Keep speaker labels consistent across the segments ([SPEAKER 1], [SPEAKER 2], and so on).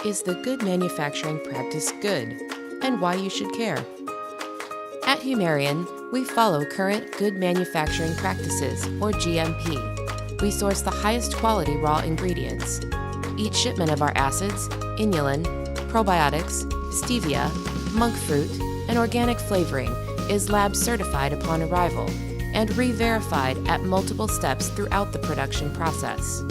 [SPEAKER 1] Is the good manufacturing practice good, and why you should care? At Humarian, we follow current good manufacturing practices, or GMP. We source the highest quality raw ingredients. Each shipment of our acids, inulin, probiotics, stevia, monk fruit, and organic flavoring is lab certified upon arrival and re-verified at multiple steps throughout the production process.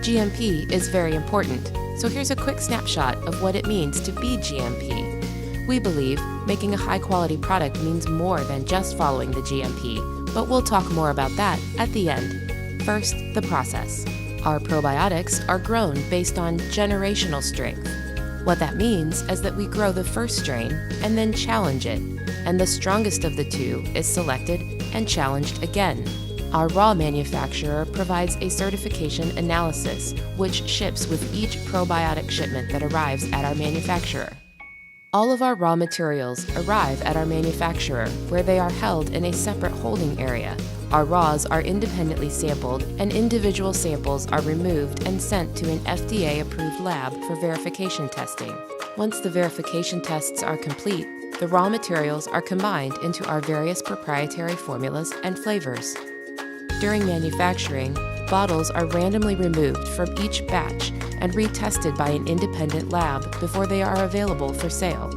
[SPEAKER 1] GMP is very important, so here's a quick snapshot of what it means to be GMP. We believe making a high-quality product means more than just following the GMP, but we'll talk more about that at the end. First, the process. Our probiotics are grown based on generational strength. What that means is that we grow the first strain and then challenge it, and the strongest of the two is selected and challenged again. Our raw manufacturer provides a certification analysis, which ships with each probiotic shipment that arrives at our manufacturer. All of our raw materials arrive at our manufacturer, where they are held in a separate holding area. Our raws are independently sampled, and individual samples are removed and sent to an FDA-approved lab for verification testing. Once the verification tests are complete, the raw materials are combined into our various proprietary formulas and flavors. During manufacturing, bottles are randomly removed from each batch and retested by an independent lab before they are available for sale.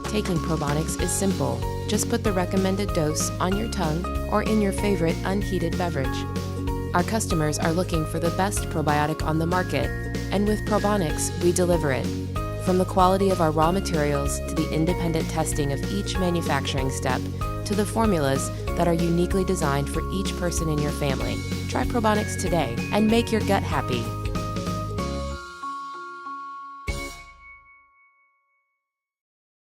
[SPEAKER 1] Taking Probonix is simple. Just put the recommended dose on your tongue or in your favorite unheated beverage. Our customers are looking for the best probiotic on the market, and with Probonix, we deliver it. From the quality of our raw materials to the independent testing of each manufacturing step to the formulas that are uniquely designed for each person in your family. Try Probonix today and make your gut happy.